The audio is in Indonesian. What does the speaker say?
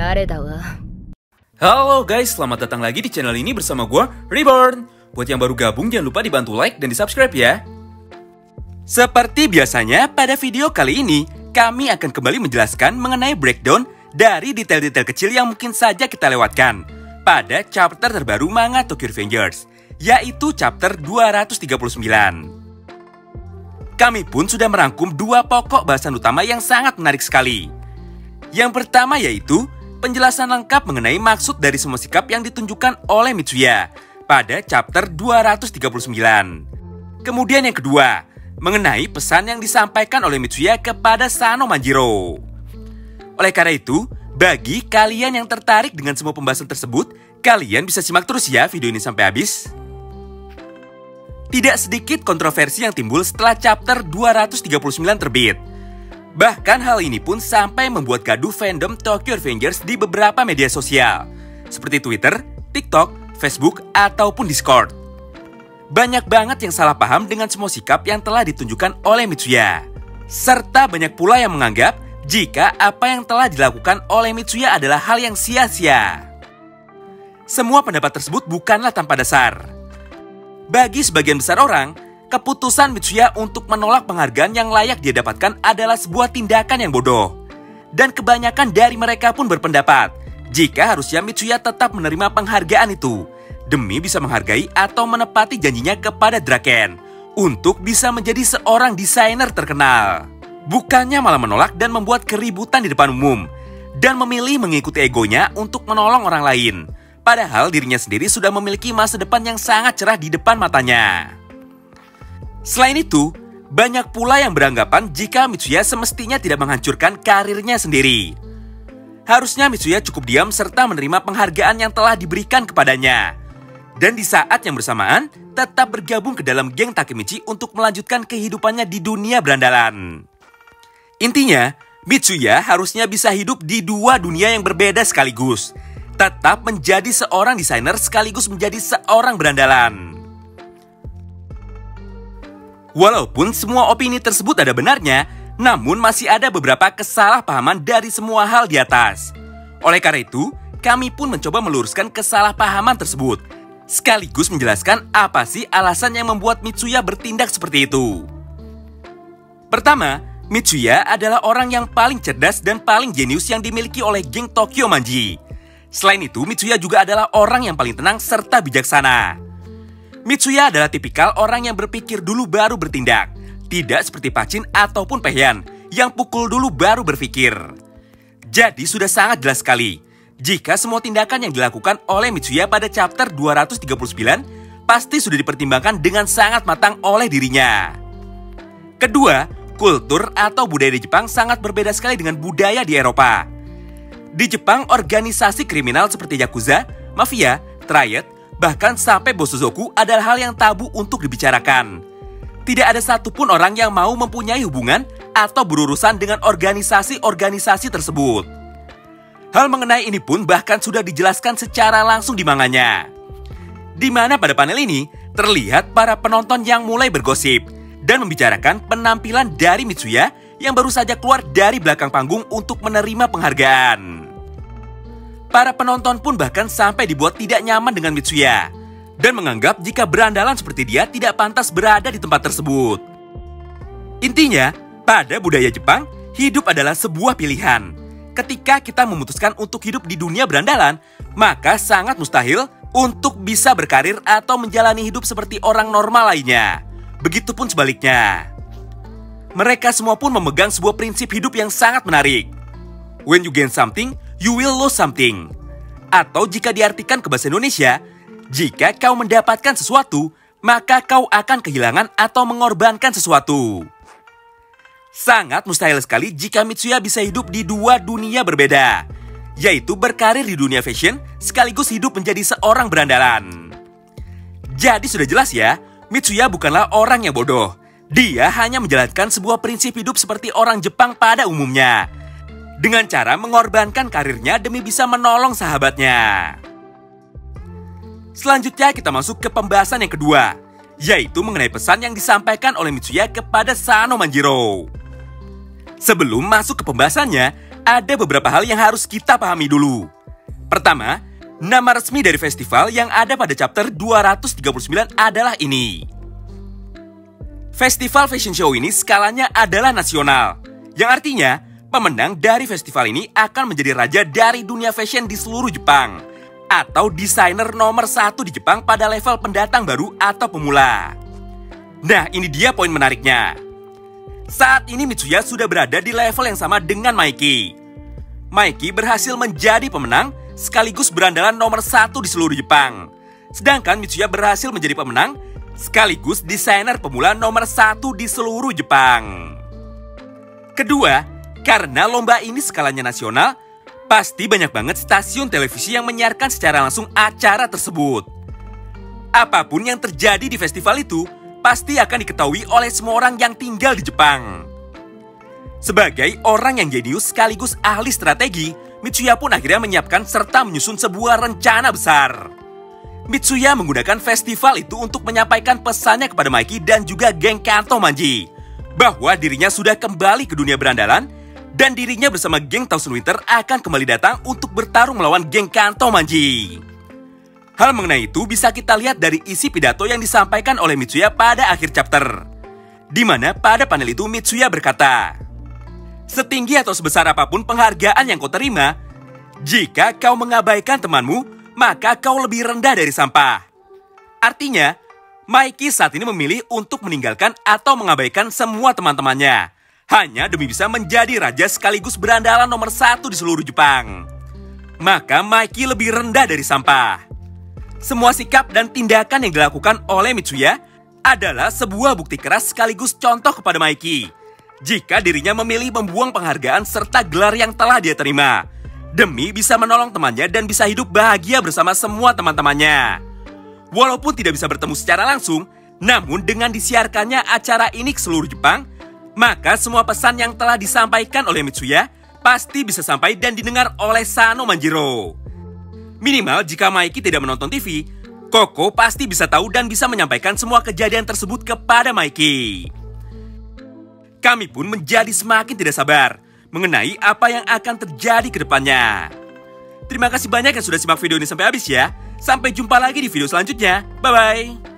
誰だわ。 Halo guys, selamat datang lagi di channel ini bersama gue, Reborn. Buat yang baru gabung, jangan lupa dibantu like dan di-subscribe ya. Seperti biasanya, pada video kali ini, kami akan kembali menjelaskan mengenai breakdown dari detail-detail kecil yang mungkin saja kita lewatkan pada chapter terbaru manga Tokyo Revengers, yaitu chapter 239. Kami pun sudah merangkum dua pokok bahasan utama yang sangat menarik sekali. Yang pertama yaitu penjelasan lengkap mengenai maksud dari semua sikap yang ditunjukkan oleh Mitsuya pada chapter 239. Kemudian yang kedua, mengenai pesan yang disampaikan oleh Mitsuya kepada Sano Manjiro. Oleh karena itu, bagi kalian yang tertarik dengan semua pembahasan tersebut, kalian bisa simak terus ya video ini sampai habis. Tidak sedikit kontroversi yang timbul setelah chapter 239 terbit. Bahkan hal ini pun sampai membuat gaduh fandom Tokyo Revengers di beberapa media sosial, seperti Twitter, TikTok, Facebook, ataupun Discord. Banyak banget yang salah paham dengan semua sikap yang telah ditunjukkan oleh Mitsuya. Serta banyak pula yang menganggap jika apa yang telah dilakukan oleh Mitsuya adalah hal yang sia-sia. Semua pendapat tersebut bukanlah tanpa dasar. Bagi sebagian besar orang, keputusan Mitsuya untuk menolak penghargaan yang layak dia dapatkan adalah sebuah tindakan yang bodoh. Dan kebanyakan dari mereka pun berpendapat jika harusnya Mitsuya tetap menerima penghargaan itu demi bisa menghargai atau menepati janjinya kepada Draken untuk bisa menjadi seorang desainer terkenal. Bukannya malah menolak dan membuat keributan di depan umum dan memilih mengikuti egonya untuk menolong orang lain. Padahal dirinya sendiri sudah memiliki masa depan yang sangat cerah di depan matanya. Selain itu, banyak pula yang beranggapan jika Mitsuya semestinya tidak menghancurkan karirnya sendiri. Harusnya Mitsuya cukup diam serta menerima penghargaan yang telah diberikan kepadanya. Dan di saat yang bersamaan, tetap bergabung ke dalam geng Takemichi untuk melanjutkan kehidupannya di dunia berandalan. Intinya, Mitsuya harusnya bisa hidup di dua dunia yang berbeda sekaligus. Tetap menjadi seorang desainer sekaligus menjadi seorang berandalan. Walaupun semua opini tersebut ada benarnya, namun masih ada beberapa kesalahpahaman dari semua hal di atas. Oleh karena itu, kami pun mencoba meluruskan kesalahpahaman tersebut, sekaligus menjelaskan apa sih alasan yang membuat Mitsuya bertindak seperti itu. Pertama, Mitsuya adalah orang yang paling cerdas dan paling jenius yang dimiliki oleh geng Tokyo Manji. Selain itu, Mitsuya juga adalah orang yang paling tenang serta bijaksana. Mitsuya adalah tipikal orang yang berpikir dulu baru bertindak, tidak seperti Pachin ataupun Pehyan yang pukul dulu baru berpikir. Jadi sudah sangat jelas sekali jika semua tindakan yang dilakukan oleh Mitsuya pada chapter 239 pasti sudah dipertimbangkan dengan sangat matang oleh dirinya. Kedua, kultur atau budaya di Jepang sangat berbeda sekali dengan budaya di Eropa. Di Jepang, organisasi kriminal seperti Yakuza, Mafia, Triad, bahkan sampai Bosozoku adalah hal yang tabu untuk dibicarakan. Tidak ada satupun orang yang mau mempunyai hubungan atau berurusan dengan organisasi-organisasi tersebut. Hal mengenai ini pun bahkan sudah dijelaskan secara langsung di manganya. Di mana pada panel ini terlihat para penonton yang mulai bergosip dan membicarakan penampilan dari Mitsuya yang baru saja keluar dari belakang panggung untuk menerima penghargaan. Para penonton pun bahkan sampai dibuat tidak nyaman dengan Mitsuya dan menganggap jika berandalan seperti dia tidak pantas berada di tempat tersebut. Intinya, pada budaya Jepang, hidup adalah sebuah pilihan. Ketika kita memutuskan untuk hidup di dunia berandalan, maka sangat mustahil untuk bisa berkarir atau menjalani hidup seperti orang normal lainnya. Begitupun sebaliknya. Mereka semua pun memegang sebuah prinsip hidup yang sangat menarik. When you gain something, you will lose something. Atau jika diartikan ke bahasa Indonesia, jika kau mendapatkan sesuatu, maka kau akan kehilangan atau mengorbankan sesuatu. Sangat mustahil sekali jika Mitsuya bisa hidup di dua dunia berbeda, yaitu berkarir di dunia fashion sekaligus hidup menjadi seorang berandalan. Jadi sudah jelas ya, Mitsuya bukanlah orang yang bodoh. Dia hanya menjalankan sebuah prinsip hidup seperti orang Jepang pada umumnya, dengan cara mengorbankan karirnya demi bisa menolong sahabatnya. Selanjutnya kita masuk ke pembahasan yang kedua, yaitu mengenai pesan yang disampaikan oleh Mitsuya kepada Sano Manjiro. Sebelum masuk ke pembahasannya, ada beberapa hal yang harus kita pahami dulu. Pertama, nama resmi dari festival yang ada pada chapter 239 adalah ini. Festival Fashion Show ini skalanya adalah nasional, yang artinya pemenang dari festival ini akan menjadi raja dari dunia fashion di seluruh Jepang, atau desainer nomor 1 di Jepang pada level pendatang baru atau pemula. Nah, ini dia poin menariknya. Saat ini Mitsuya sudah berada di level yang sama dengan Maiki. Maiki berhasil menjadi pemenang sekaligus berandalan nomor 1 di seluruh Jepang. Sedangkan Mitsuya berhasil menjadi pemenang sekaligus desainer pemula nomor 1 di seluruh Jepang. Kedua, karena lomba ini skalanya nasional, pasti banyak banget stasiun televisi yang menyiarkan secara langsung acara tersebut. Apapun yang terjadi di festival itu, pasti akan diketahui oleh semua orang yang tinggal di Jepang. Sebagai orang yang jenius sekaligus ahli strategi, Mitsuya pun akhirnya menyiapkan serta menyusun sebuah rencana besar. Mitsuya menggunakan festival itu untuk menyampaikan pesannya kepada Maiki dan juga geng Kanto Manji, bahwa dirinya sudah kembali ke dunia berandalan dan dirinya bersama geng Thousand Winter akan kembali datang untuk bertarung melawan geng Kanto Manji. Hal mengenai itu bisa kita lihat dari isi pidato yang disampaikan oleh Mitsuya pada akhir chapter. Di mana pada panel itu Mitsuya berkata, "Setinggi atau sebesar apapun penghargaan yang kau terima, jika kau mengabaikan temanmu, maka kau lebih rendah dari sampah." Artinya, Maiki saat ini memilih untuk meninggalkan atau mengabaikan semua teman-temannya, hanya demi bisa menjadi raja sekaligus berandalan nomor 1 di seluruh Jepang. Maka Maiki lebih rendah dari sampah. Semua sikap dan tindakan yang dilakukan oleh Mitsuya adalah sebuah bukti keras sekaligus contoh kepada Maiki jika dirinya memilih membuang penghargaan serta gelar yang telah dia terima demi bisa menolong temannya dan bisa hidup bahagia bersama semua teman-temannya. Walaupun tidak bisa bertemu secara langsung, namun dengan disiarkannya acara ini ke seluruh Jepang, maka semua pesan yang telah disampaikan oleh Mitsuya pasti bisa sampai dan didengar oleh Sano Manjiro. Minimal jika Maiki tidak menonton TV, Koko pasti bisa tahu dan bisa menyampaikan semua kejadian tersebut kepada Maiki. Kami pun menjadi semakin tidak sabar mengenai apa yang akan terjadi ke depannya. Terima kasih banyak yang sudah simak video ini sampai habis ya. Sampai jumpa lagi di video selanjutnya. Bye-bye.